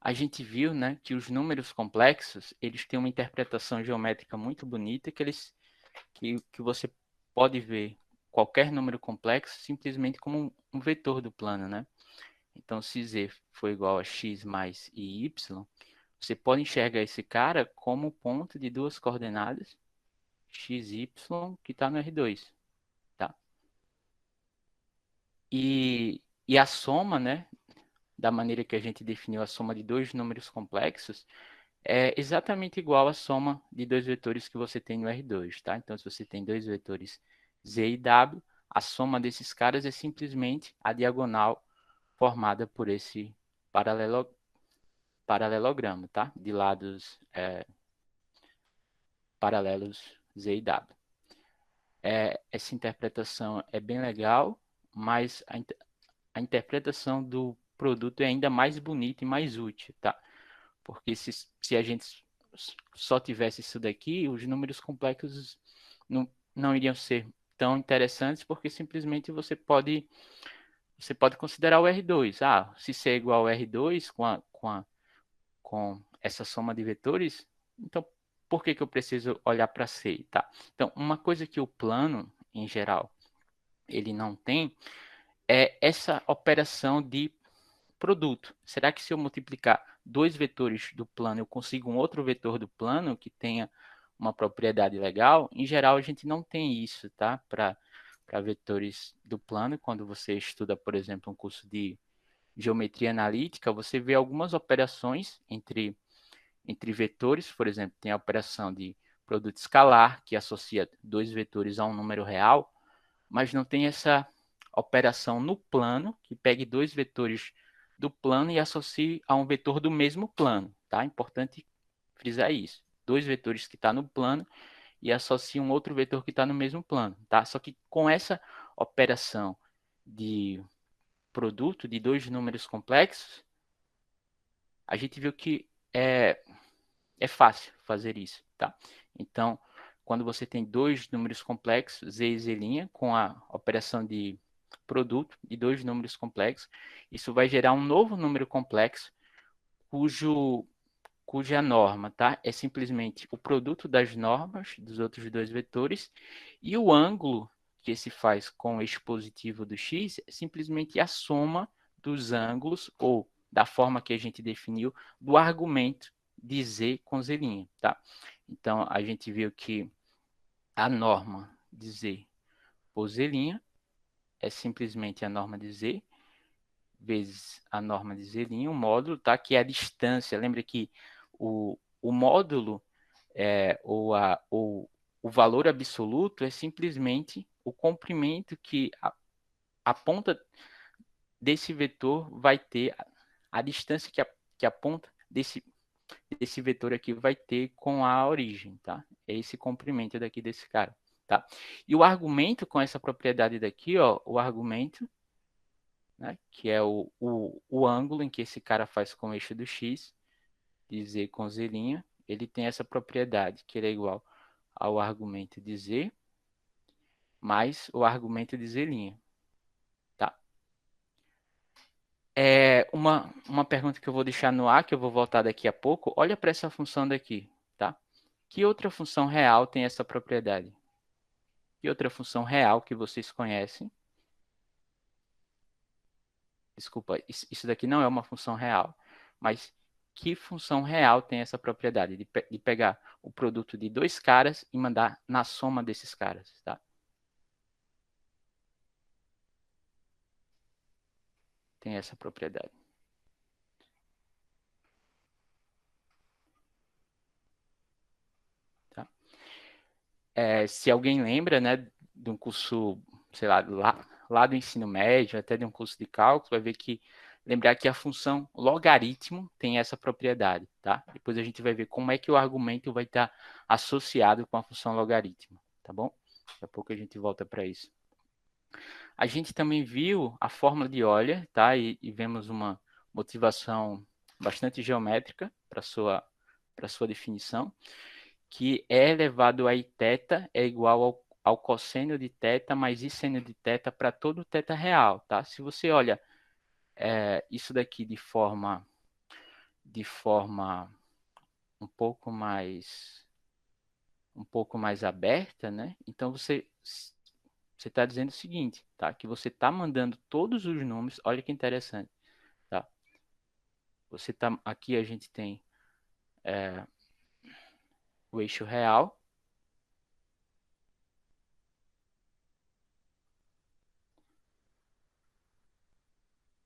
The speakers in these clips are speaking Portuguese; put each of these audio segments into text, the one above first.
a gente viu, né, que os números complexos, eles têm uma interpretação geométrica muito bonita, que você pode ver qualquer número complexo simplesmente como um vetor do plano, né? Então, se z for igual a x mais y, você pode enxergar esse cara como ponto de duas coordenadas, x, y, que está no R2, tá? E a soma, né, da maneira que a gente definiu a soma de dois números complexos, é exatamente igual à soma de dois vetores que você tem no R2, tá? Então, se você tem dois vetores z e w, a soma desses caras é simplesmente a diagonal formada por esse paralelogramo, tá? De lados paralelos z e w. Essa interpretação é bem legal, mas a interpretação do produto é ainda mais bonita e mais útil, tá? Porque se a gente só tivesse isso daqui, os números complexos não iriam ser tão interessantes, porque simplesmente você pode considerar o R2. Ah, se C é igual ao R2 com essa soma de vetores, então por que que eu preciso olhar para C, tá? Então, uma coisa que o plano, em geral, ele não tem é essa operação de produto. Será que se eu multiplicar dois vetores do plano, eu consigo um outro vetor do plano que tenha uma propriedade legal? Em geral, a gente não tem isso, tá? Para vetores do plano, quando você estuda, por exemplo, um curso de geometria analítica, você vê algumas operações entre vetores, por exemplo, tem a operação de produto escalar, que associa dois vetores a um número real, mas não tem essa operação no plano, que pegue dois vetores do plano e associe a um vetor do mesmo plano, tá? Importante frisar isso. Dois vetores que estão no plano e associe um outro vetor que está no mesmo plano, tá? Só que com essa operação de produto de dois números complexos, a gente viu que é fácil fazer isso, tá? Então, quando você tem dois números complexos, z e z' com a operação de produto de dois números complexos, isso vai gerar um novo número complexo cuja norma, tá? É simplesmente o produto das normas dos outros dois vetores e o ângulo que se faz com o eixo positivo do x é simplesmente a soma dos ângulos ou da forma que a gente definiu do argumento de z com z', tá? Então, a gente viu que a norma de z por z' é simplesmente a norma de z vezes a norma de z', o módulo, tá? Que é a distância. Lembra que o módulo ou o valor absoluto é simplesmente o comprimento que a ponta desse vetor vai ter, a distância que a ponta desse vetor aqui vai ter com a origem, tá? É esse comprimento daqui desse cara, tá? E o argumento com essa propriedade daqui, ó, o argumento, né, que é o ângulo em que esse cara faz com o eixo do x, de z com z', ele tem essa propriedade, que ele é igual ao argumento de z mais o argumento de z', tá? Uma pergunta que eu vou deixar no ar, que eu vou voltar daqui a pouco, olha para essa função daqui, tá? Que outra função real tem essa propriedade? Que outra função real que vocês conhecem? Desculpa, isso daqui não é uma função real, mas que função real tem essa propriedade de pegar o produto de dois caras e mandar na soma desses caras, tá? Tem essa propriedade, tá? Se alguém lembra, né, de um curso, sei lá do ensino médio, até de um curso de cálculo, vai ver que lembrar que a função logaritmo tem essa propriedade, tá? Depois a gente vai ver como é que o argumento vai estar associado com a função logaritmo, tá bom? Daqui a pouco a gente volta para isso. A gente também viu a fórmula de Euler, tá? E vemos uma motivação bastante geométrica para sua definição, que E elevado a iθ é igual ao cosseno de θ mais I seno de θ para todo θ real, tá? Se você olha isso daqui de forma um pouco mais aberta, né? Então você está dizendo o seguinte, tá? Que você está mandando todos os números. Olha que interessante, tá? Você tá aqui a gente tem o eixo real,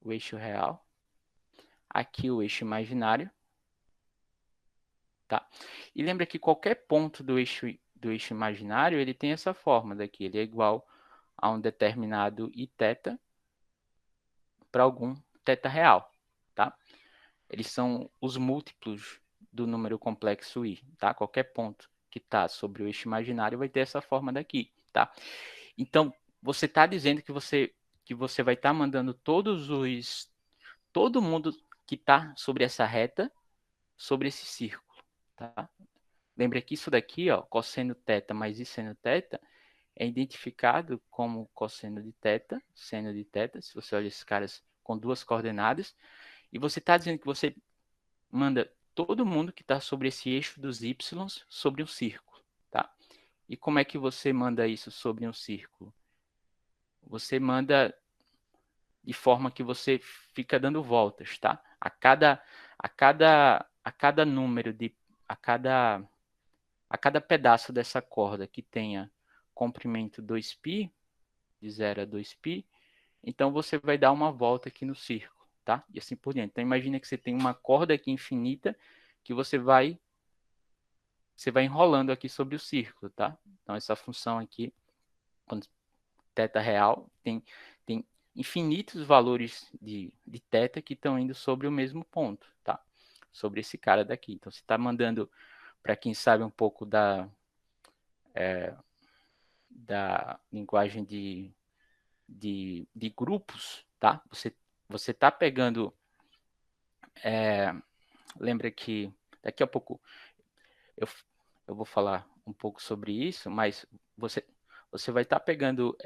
o eixo real, aqui o eixo imaginário, tá? E lembra que qualquer ponto do eixo imaginário ele tem essa forma daqui, ele é igual a um determinado iθ para algum θ real, tá? Eles são os múltiplos do número complexo i, tá? Qualquer ponto que está sobre o eixo imaginário vai ter essa forma daqui, tá? Então, você está dizendo que você vai estar mandando todo mundo que está sobre essa reta, sobre esse círculo, tá? Lembra que isso daqui, ó, cosseno θ mais i seno θ, é identificado como cosseno de θ, seno de θ, se você olha esses caras com duas coordenadas, e você está dizendo que você manda todo mundo que está sobre esse eixo dos y sobre um círculo, tá? E como é que você manda isso sobre um círculo? Você manda de forma que você fica dando voltas, tá? A cada número a cada pedaço dessa corda que tenha comprimento 2π, de 0 a 2π, então você vai dar uma volta aqui no círculo, tá? E assim por diante. Então imagina que você tem uma corda aqui infinita que você vai enrolando aqui sobre o círculo, tá? Então essa função aqui, quando θ real, tem infinitos valores de θ que estão indo sobre o mesmo ponto, tá? Sobre esse cara daqui. Então você está mandando, para quem sabe um pouco da linguagem de grupos, tá? Você está pegando, lembra que daqui a pouco eu, eu vou falar um pouco sobre isso, mas você, você vai estar pegando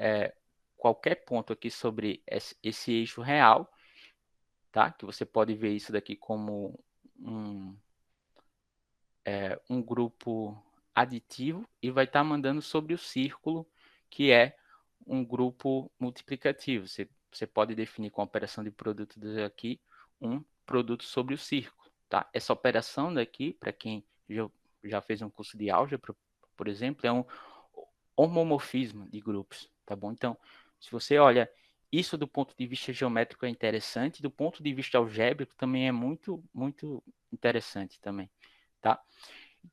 qualquer ponto aqui sobre esse eixo real, tá? Que você pode ver isso daqui como um, um grupo aditivo e vai estar mandando sobre o círculo, que é um grupo multiplicativo. Você pode definir com a operação de produto aqui um produto sobre o círculo, tá? Essa operação daqui, para quem já fez um curso de álgebra, por exemplo, é um homomorfismo de grupos, tá bom? Então, se você olha isso do ponto de vista geométrico é interessante, do ponto de vista algébrico também é muito, muito interessante também, tá?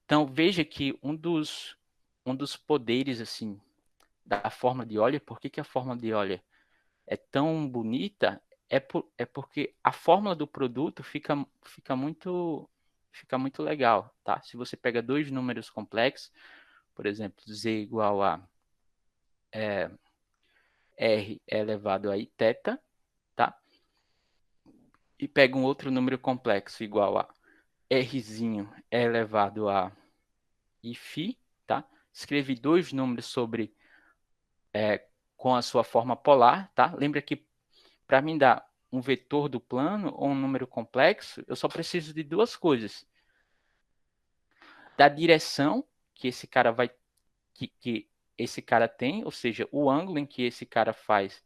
Então, veja que um dos poderes, assim, da forma de Euler, por que a forma de Euler é tão bonita, é porque a fórmula do produto fica muito legal, tá? Se você pega dois números complexos, por exemplo, z igual a r elevado a iθ, tá? E pega um outro número complexo igual a rzinho elevado a φ, tá? Escrevi dois números com a sua forma polar, tá? Lembra que para mim dar um vetor do plano ou um número complexo, eu só preciso de duas coisas: da direção que esse cara que esse cara tem, ou seja, o ângulo em que esse cara faz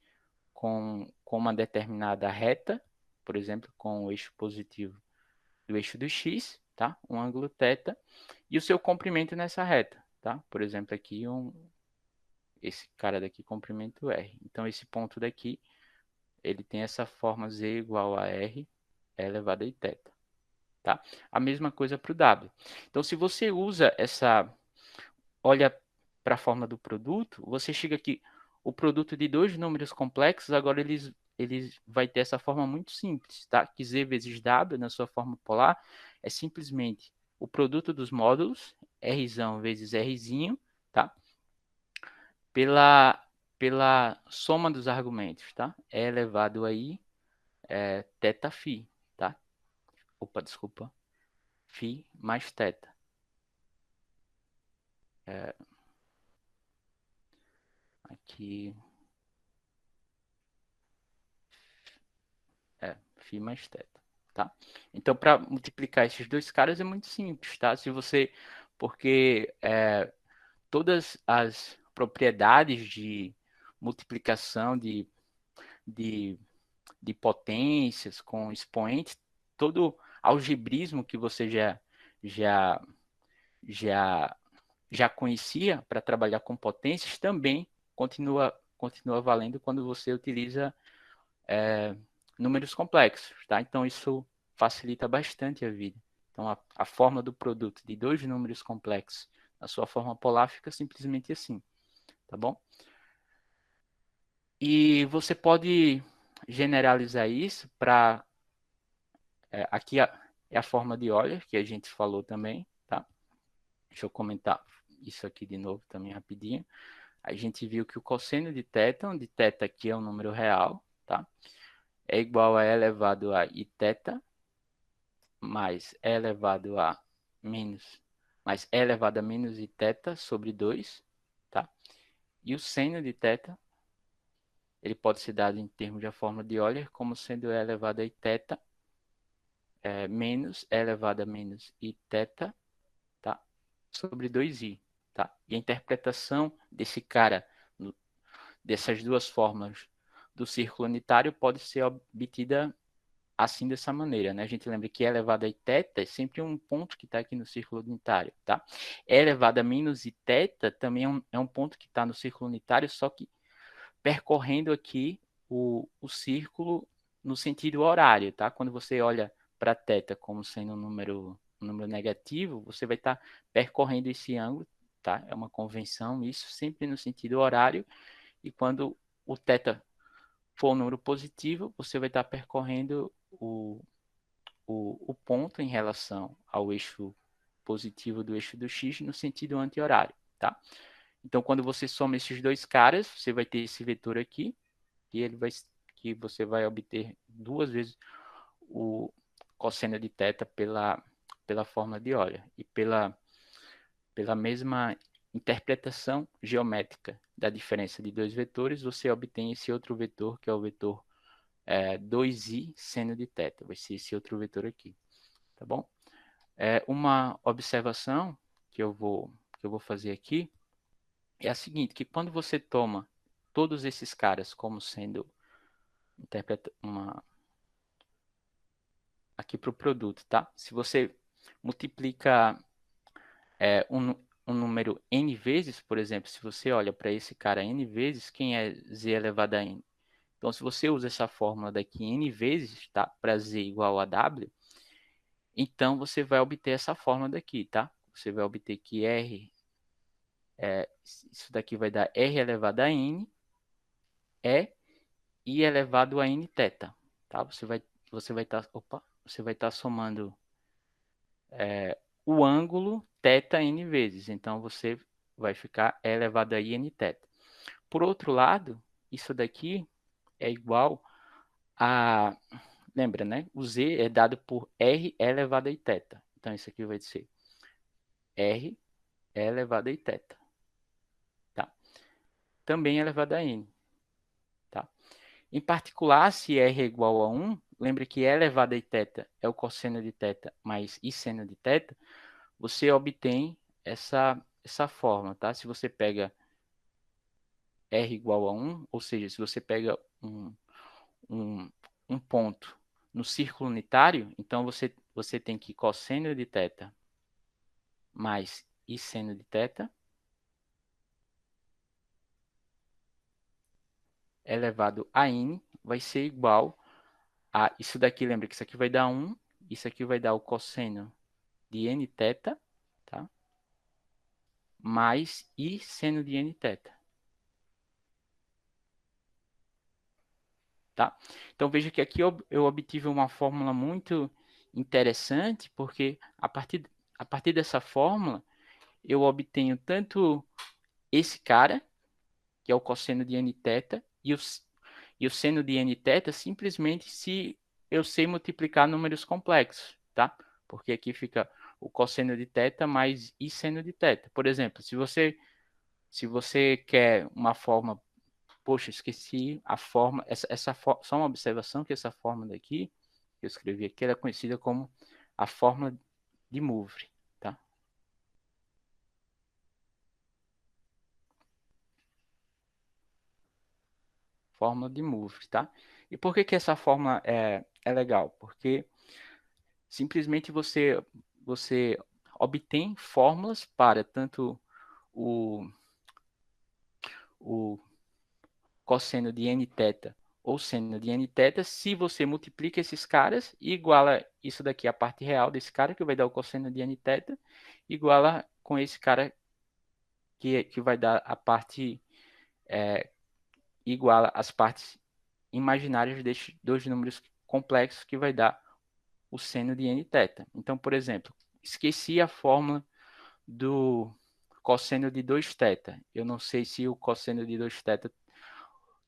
com uma determinada reta, por exemplo, com o eixo positivo do eixo do x, tá? Um ângulo θ, e o seu comprimento nessa reta, tá? Por exemplo, aqui esse cara daqui, comprimento r. Então, esse ponto daqui, ele tem essa forma z igual a r elevado a iθ, tá? A mesma coisa para o w. Então, se você olha para a forma do produto, você chega aqui, o produto de dois números complexos, agora eles vai ter essa forma muito simples, tá? Que z vezes w, na sua forma polar, é simplesmente o produto dos módulos, r vezes rzinho, tá? Pela soma dos argumentos, tá? É elevado aí θφ, tá? Opa, desculpa. Φ mais θ. Aqui Φ mais θ. tá? Então, para multiplicar esses dois caras é muito simples, tá? Porque todas as propriedades de multiplicação de, de potências com expoentes, todo algebrismo que você já, já, já conhecia para trabalhar com potências também continua valendo quando você utiliza números complexos, tá? Então, isso facilita bastante a vida. Então, a forma do produto de dois números complexos na sua forma polar fica simplesmente assim, tá bom? E você pode generalizar isso para... aqui é a forma de Euler, que a gente falou também, tá? Deixa eu comentar isso aqui de novo também rapidinho. A gente viu que o cosseno de θ, onde θ aqui é um número real, tá? É igual a e elevado a iθ mais e elevado a menos, mais e elevado a menos iθ sobre 2, tá? E o seno de θ, ele pode ser dado em termos da forma de Euler como sendo e elevado a iθ menos e elevado a menos iθ, tá? Sobre 2i, tá? E a interpretação desse cara, dessas duas formas do círculo unitário pode ser obtida assim dessa maneira, né? A gente lembra que e elevado a iθ é sempre um ponto que está aqui no círculo unitário, tá? E elevado a menos iθ também é um ponto que está no círculo unitário, só que percorrendo aqui o círculo no sentido horário, tá? Quando você olha para θ como sendo um número negativo, você vai estar percorrendo esse ângulo, tá? É uma convenção, isso sempre no sentido horário, e quando o θ for um número positivo, você vai estar percorrendo o ponto em relação ao eixo positivo do eixo do x no sentido anti-horário, tá? Então, quando você soma esses dois caras, você vai ter esse vetor aqui, que você vai obter duas vezes o cosseno de θ pela forma de Euler e pela mesma interpretação geométrica da diferença de dois vetores, você obtém esse outro vetor, que é o vetor 2i seno de θ. Vai ser esse outro vetor aqui, tá bom? Uma observação que eu vou fazer aqui é a seguinte, que quando você toma todos esses caras como sendo aqui para o produto, tá? Se você multiplica um número n vezes, por exemplo, se você olha para esse cara n vezes, quem é z elevado a n? Então, se você usa essa fórmula daqui n vezes, tá? Para z igual a w, então você vai obter essa fórmula daqui, tá? Você vai obter que isso daqui vai dar r elevado a n i elevado a n θ, tá? Você vai estar somando o ângulo θ n vezes, então você vai ficar e elevado a n θ. Por outro lado, isso daqui é igual a, lembra, né? O z é dado por r elevado a θ. Então isso aqui vai ser r elevado a θ, tá? Também elevado a n, tá? Em particular, se r é igual a 1, lembre que e elevado a θ é o cosseno de θ mais i seno de θ, você obtém essa forma, tá? Se você pega r igual a 1, ou seja, se você pega um, um ponto no círculo unitário, então você tem que cosseno de θ mais i seno de θ elevado a n vai ser igual a isso daqui, lembra que isso aqui vai dar 1, isso aqui vai dar o cosseno de nθ, tá? Mais i seno de nθ, tá? Então veja que aqui eu obtive uma fórmula muito interessante, porque a partir dessa fórmula eu obtenho tanto esse cara, que é o cosseno de nθ, e o seno de nθ simplesmente se eu sei multiplicar números complexos, tá? Porque aqui fica o cosseno de θ mais i seno de θ. Por exemplo, se você quer uma forma, poxa, esqueci a forma, só uma observação que essa forma daqui, que eu escrevi aqui, ela é conhecida como a fórmula de Mouvre, tá? Fórmula de Mouvre, tá? E por que que essa fórmula é legal? Porque simplesmente você obtém fórmulas para tanto o, o cosseno de n θ ou seno de n θ, se você multiplica esses caras e iguala isso daqui, a parte real desse cara, que vai dar o cosseno de n θ, iguala com esse cara que vai dar a parte, iguala as partes imaginárias destes dois números complexos, que vai dar o seno de n θ. Então, por exemplo, esqueci a fórmula do cosseno de 2θ. Eu não sei se o cosseno de 2θ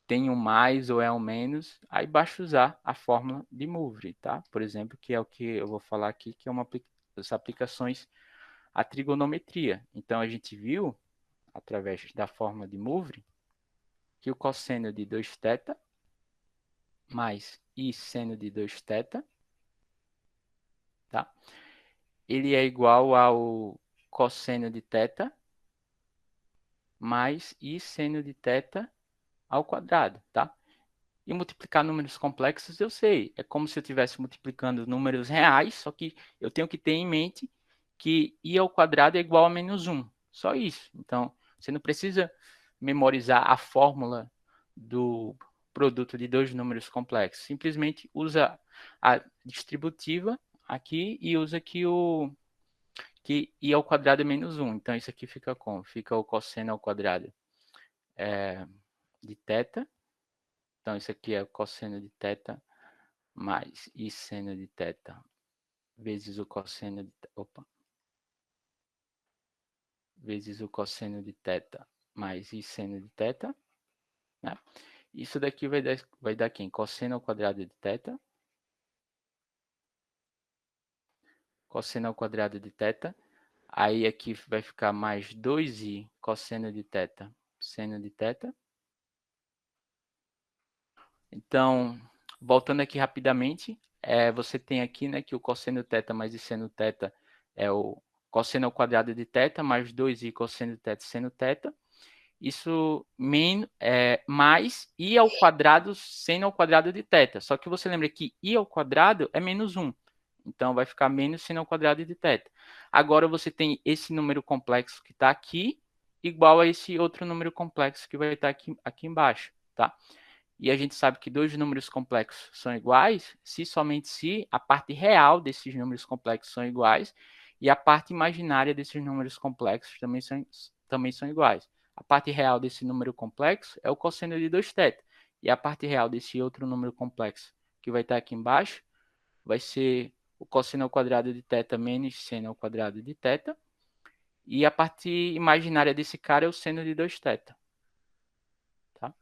tem um mais ou é um menos, aí basta usar a fórmula de Mouvre, tá? Por exemplo, que é o que eu vou falar aqui, que é uma das aplicações à trigonometria. Então, a gente viu, através da fórmula de Mouvre, que o cosseno de 2θ mais i seno de 2θ, tá? Ele é igual ao cosseno de θ mais i seno de θ ao quadrado, tá? E multiplicar números complexos, eu sei. É como se eu estivesse multiplicando números reais, só que eu tenho que ter em mente que i ao quadrado é igual a menos 1. Só isso. Então, você não precisa memorizar a fórmula do produto de dois números complexos. Simplesmente usa a distributiva aqui e usa que i ao quadrado é menos 1. Então, isso aqui fica como? Fica o cosseno ao quadrado de θ. Então, isso aqui é o cosseno de θ mais i seno de θ vezes o cosseno de opa, vezes o cosseno de θ mais i seno de θ, né? Isso daqui vai dar quem? Cosseno ao quadrado de θ, cosseno ao quadrado de θ, aí aqui vai ficar mais 2i cosseno de θ seno de θ. Então, voltando aqui rapidamente, você tem aqui, né, que o cosseno θ mais i seno θ é o cosseno ao quadrado de θ mais 2i cosseno de θ seno θ. Isso mais i ao quadrado seno ao quadrado de θ. Só que você lembra que i ao quadrado é menos 1. Então, vai ficar menos seno ao quadrado de θ. Agora, você tem esse número complexo que está aqui, igual a esse outro número complexo que vai estar aqui embaixo, tá? E a gente sabe que dois números complexos são iguais se somente se a parte real desses números complexos são iguais e a parte imaginária desses números complexos também são iguais. A parte real desse número complexo é o cosseno de 2θ. E a parte real desse outro número complexo, que vai estar aqui embaixo, vai ser o cosseno ao quadrado de θ menos seno ao quadrado de θ. E a parte imaginária desse cara é o seno de 2θ. Tá?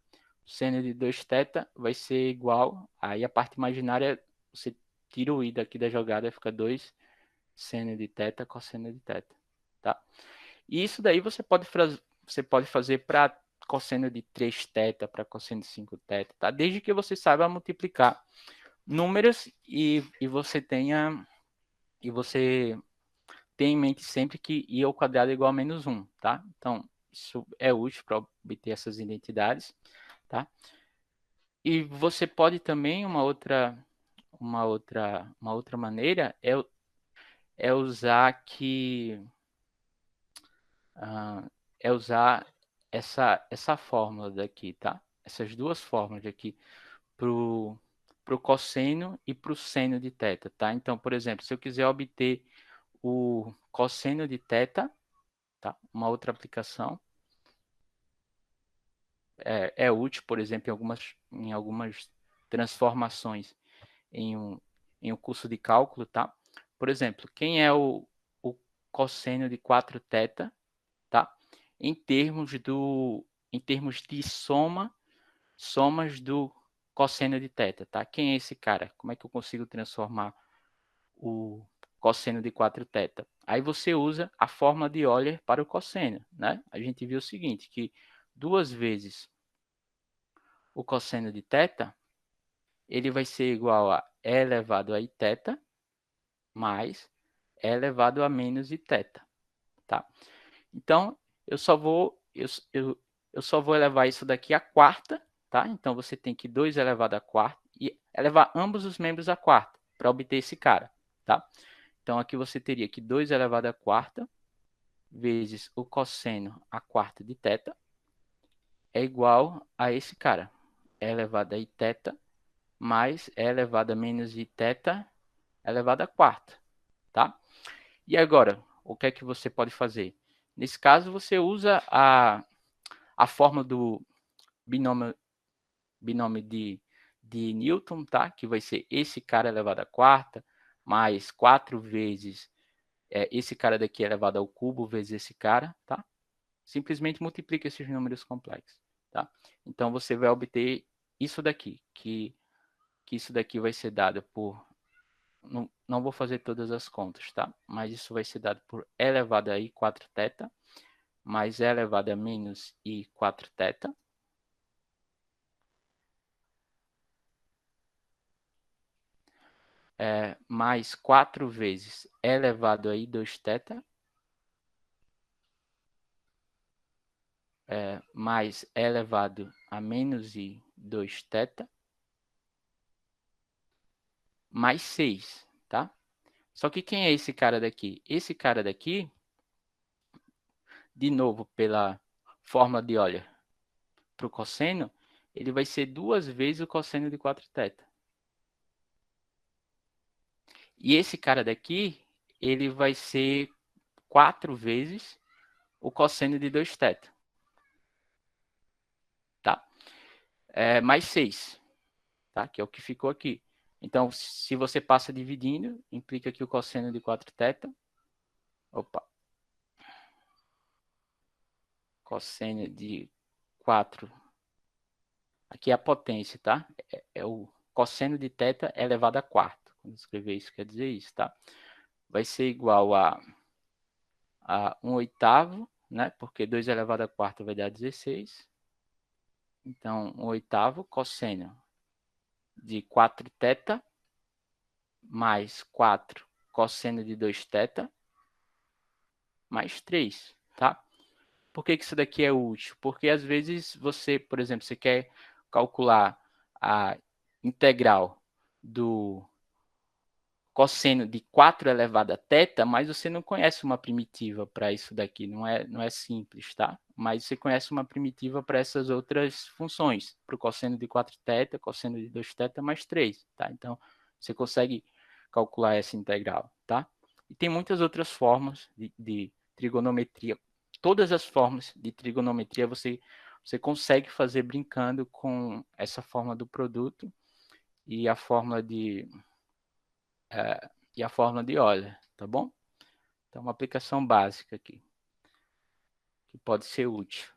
Seno de 2θ vai ser igual, aí a parte imaginária, você tira o i daqui da jogada, fica 2 seno de θ cosseno de θ. Tá? E isso daí você pode fazer para cosseno de 3θ, para cosseno de 5θ, tá? Desde que você saiba multiplicar números e você tenha em mente sempre que i ao quadrado é igual a menos 1, tá? Então, isso é útil para obter essas identidades, tá? E você pode também, uma outra maneira é usar ah, é usar essa fórmula daqui, tá? Essas duas fórmulas aqui pro cosseno e pro seno de θ, tá? Então, por exemplo, se eu quiser obter o cosseno de θ, tá? Uma outra aplicação é útil, por exemplo, em algumas transformações em um curso de cálculo, tá? Por exemplo, quem é o cosseno de 4θ, tá? Em termos em termos de somas do cosseno de θ, tá? Quem é esse cara? Como é que eu consigo transformar o cosseno de 4θ? Aí você usa a fórmula de Euler para o cosseno, né? A gente viu o seguinte, que duas vezes o cosseno de θ, ele vai ser igual a E elevado a iθ mais E elevado a menos iθ, tá? Então, eu só vou elevar isso daqui à quarta, tá? Então, você tem que 2 elevado à quarta e elevar ambos os membros à quarta para obter esse cara, tá? Então, aqui você teria que 2 elevado à quarta vezes o cosseno à quarta de θ é igual a esse cara, E elevado a iθ mais E elevado a menos iθ elevado à quarta, tá? E agora, o que é que você pode fazer? Nesse caso, você usa a fórmula do binômio de Newton, tá? Que vai ser esse cara elevado à quarta, mais 4 vezes esse cara daqui elevado ao cubo vezes esse cara, tá? Simplesmente multiplica esses números complexos, tá? Então, você vai obter isso daqui, que isso daqui vai ser dado por... Não vou fazer todas as contas, tá? Mas isso vai ser dado por E elevado a I 4θ mais E elevado a menos I 4θ mais 4 vezes E elevado a I 2θ mais E elevado a menos I 2θ mais 6, tá? Só que quem é esse cara daqui? Esse cara daqui, de novo, pela fórmula de Euler para o cosseno, ele vai ser 2 vezes o cosseno de 4θ. E esse cara daqui, ele vai ser 4 vezes o cosseno de 2θ. Tá? Mais 6, tá? Que é o que ficou aqui. Então, se você passa dividindo, implica que o cosseno de 4θ... Opa! Cosseno de 4... Aqui é a potência, tá? É o cosseno de θ elevado a quarto. Quando escrever isso, quer dizer isso, tá? Vai ser igual a 1/8, né? Porque 2 elevado a quarta vai dar 16. Então, 1/8 cosseno de 4θ mais 4 cosseno de 2θ mais 3, tá? Por que isso daqui é útil? Porque às vezes você, por exemplo, você quer calcular a integral do cosseno de 4 elevado a θ, mas você não conhece uma primitiva para isso daqui, não é simples, tá? Mas você conhece uma primitiva para essas outras funções, para o cosseno de 4θ, cosseno de 2θ mais 3, tá? Então, você consegue calcular essa integral, tá? E tem muitas outras formas de trigonometria. Todas as formas de trigonometria você consegue fazer brincando com essa forma do produto e a fórmula de Euler, tá bom? Então, uma aplicação básica aqui, que pode ser útil.